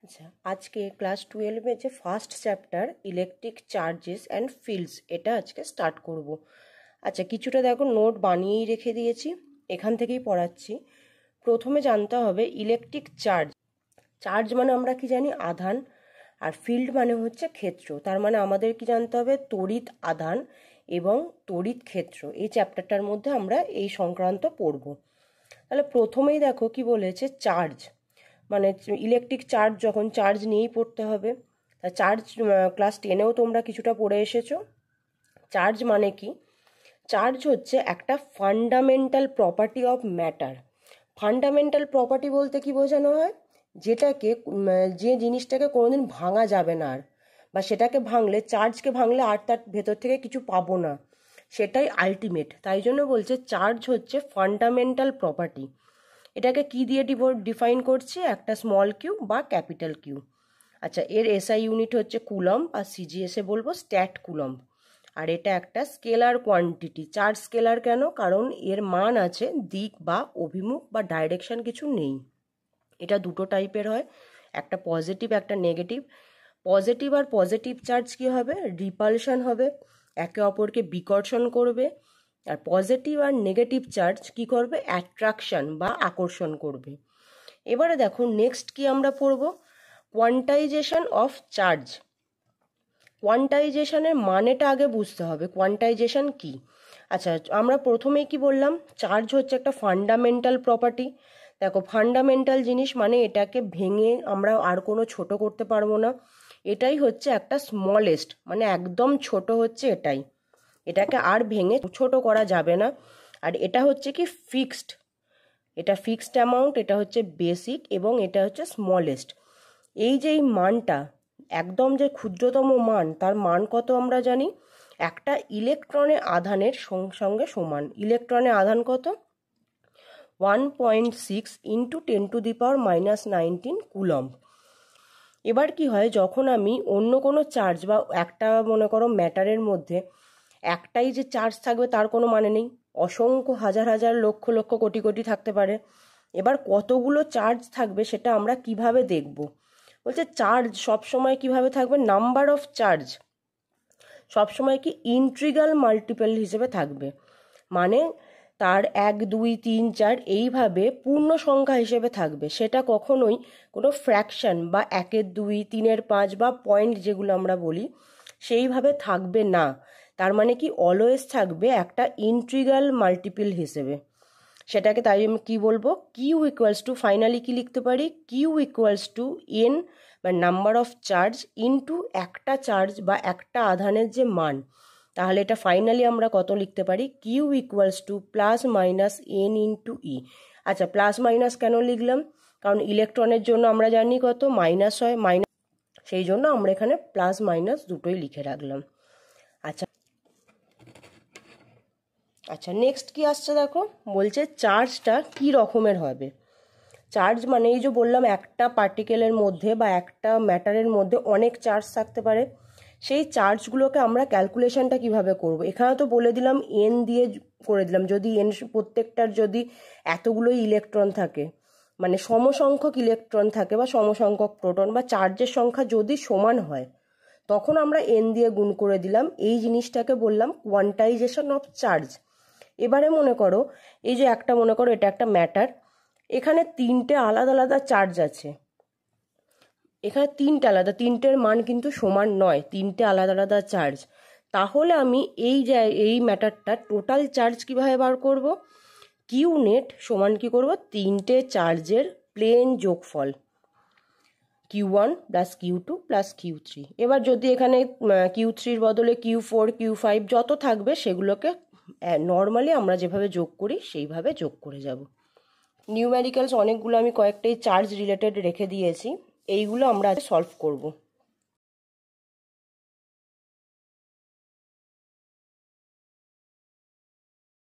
আচ্ছা, আজকে ক্লাস 12 যে first chapter electric charges and fields এটা আজকে স্টার্ট করব। আচ্ছা, কিছুটা দেখো নোট বানিয়েই রেখে দিয়েছি, এখান থেকেই পড়াচ্ছি। প্রথমে জানতে হবে ইলেকট্রিক চার্জ। চার্জ মানে আমরা কি জানি? আধান। আর ফিল্ড মানে হচ্ছে ক্ষেত্র। তার মানে আমাদের কি জানতে হবে? তড়িৎ আধান এবং তড়িৎ ক্ষেত্র। এই চ্যাপ্টারটার মধ্যে আমরা এই সংক্রান্ত পড়ব। তাহলে প্রথমেই দেখো কি বলেছে, চার্জ মানে ইলেকট্রিক চার্জ, যখন চার্জ নিয়েই পড়তে হবে। তা চার্জ ক্লাস 10-এও তোমরা কিছুটা পড়ে এসেছো। চার্জ মানে কি? চার্জ হচ্ছে একটা fundamental property of matter. Fundamental property বলতে কি বোঝানো হয়? যেটাকে যে জিনিসটাকে কোনোদিন ভাঙা যাবে না আর, বা সেটাকে ভাঙলে, চার্জকে ভাঙলে আর তার ভেতর থেকে কিছু পাবো না, সেটাই আলটিমেট। তাই জন্য বলছে চার্জ হচ্ছে ফান্ডামেন্টাল প্রপার্টি। এটাকে কি দিয়ে ডিফাইন করছি? একটা স্মল কিউ বা ক্যাপিটাল কিউ। আচ্ছা, এর এসআই ইউনিট হচ্ছে কুলম্ব, আর সিজিএসে বলবো স্ট্যাট কুলম্ব। আর এটা একটা স্কেলার কোয়ান্টিটি। চার্জ স্কেলার কেন? কারণ এর মান আছে, দিক বা অভিমুখ বা ডাইরেকশন কিছু নেই। এটা দুটো টাইপের হয়, একটা পজিটিভ একটা নেগেটিভ। পজিটিভ আর পজিটিভ চার্জ কি হবে? রিপালশন হবে, একে অপরকে বিকর্ষণ করবে। আর পজিটিভ আর নেগেটিভ চার্জ কি করবে? অ্যাট্রাকশন বা আকর্ষণ করবে। এবারে দেখো নেক্সট কি আমরা পড়ব? Quantisation of charge. কোয়ান্টাইজেশনের মানেটা আগে বুঝতে হবে, কোয়ান্টাইজেশন কি। আচ্ছা, আমরা প্রথমেই কি বললাম? চার্জ হচ্ছে একটা ফান্ডামেন্টাল প্রপার্টি। দেখো, ফান্ডামেন্টাল জিনিস মানে এটাকে ভেঙে আমরা আর কোনো ছোট করতে পারবো না। এটাই হচ্ছে একটা স্মলেস্ট, মানে একদম ছোট হচ্ছে এটাই। এটাকে আর ভেঙে ছোট করা যাবে না। আর এটা হচ্ছে কি ফিক্সড, এটা ফিক্সড অ্যামাউন্ট, এটা হচ্ছে বেসিক এবং এটা হচ্ছে স্মলেস্ট। এই যে এই মানটা একদম যে ক্ষুদ্রতম মান, তার মান কত আমরা জানি? একটা ইলেকট্রনের আধানের সঙ্গে সমান। ইলেকট্রনের আধান কত? 1.6 ইন্টু 10⁻⁻19 কুলম্ব। এবার কি হয়, যখন আমি অন্য কোনো চার্জ বা একটা মনে করো ম্যাটারের মধ্যে একটাই যে চার্জ থাকবে তার কোনো মানে নেই, অসংখ্য হাজার হাজার লক্ষ লক্ষ কোটি কোটি থাকতে পারে। এবার কতগুলো চার্জ থাকবে সেটা আমরা কিভাবে দেখব? বলছে চার্জ সবসময় কিভাবে থাকবে? নাম্বার অফ চার্জ সবসময় কি ইন্ট্রিগাল মাল্টিপল হিসেবে থাকবে। মানে তার 1 2 3 4 এইভাবে পূর্ণ সংখ্যা হিসেবে থাকবে। সেটা কখনোই কোনো ফ্র্যাকশন বা 1 2 3 5 বা পয়েন্ট যেগুলো আমরা বলি সেইভাবে থাকবে না। তার মানে কি অলওয়েজ থাকবে একটা ইন্ট্রিগাল মাল্টিপল হিসেবে। সেটাকে তাই আমি কি বলবো? কিউ ইকুয়ালস টু, ফাইনালি কি লিখতে পারি? কিউ ইকুয়ালস টু এন বা নাম্বার অফ চার্জ ইন্টু একটা চার্জ বা একটা আধানের যে মান। তাহলে এটা ফাইনালি আমরা কত লিখতে পারি? Q equals to plus minus N into E. আচ্ছা, প্লাস মাইনাস কেন লিখলাম? কারণ ইলেকট্রনের জন্য আমরা জানি কত মাইনাস হয়, মাইনাস, সেই জন্য আমরা এখানে প্লাস মাইনাস দুটোই লিখে রাখলাম। আচ্ছা আচ্ছা নেক্সট কি আসছে দেখো, বলছে চার্জটা কি রকমের হবে। চার্জ মানে এই যে বললাম, একটা পার্টিকেলের মধ্যে বা একটা ম্যাটারের মধ্যে অনেক চার্জ থাকতে পারে। সেই চার্জগুলোকে আমরা ক্যালকুলেশনটা কিভাবে করব? এখানে তো বলে দিলাম এন দিয়ে করে দিলাম। যদি এন প্রত্যেকটার যদি এতগুলোই ইলেকট্রন থাকে, মানে সমসংখ্যক ইলেকট্রন থাকে বা সমসংখ্যক প্রোটন, বা চার্জের সংখ্যা যদি সমান হয়, তখন আমরা এন দিয়ে গুণ করে দিলাম। এই জিনিসটাকে বললাম কোয়ান্টাইজেশন অফ চার্জ। এবারে মনে করো এই যে একটা, মনে করো এটা একটা ম্যাটার, এখানে 3টে আলাদা আলাদা চার্জ আছে। এখানে 3টে আলাদা, 3টের মান কিন্তু সমান নয়, 3টে আলাদা আলাদা চার্জ। তাহলে আমি এই ম্যাটারটা টোটাল চার্জ কিভাবে বার করব? কিউ নেট সমান কি করব? 3টে চার্জের প্লেন যোগফল, Q1 plus Q2 plus Q3। এবার যদি এখানে Q3-র বদলে Q4 Q5 যত থাকবে সেগুলোকে নর্মালি আমরা যেভাবে যোগ করি সেইভাবে যোগ করে যাব। নিউমেরিক্যালস অনেকগুলো আমি কয়েকটাই চার্জ রিলেটেড রেখে দিয়েছি, এইগুলো আমরা সলভ করব।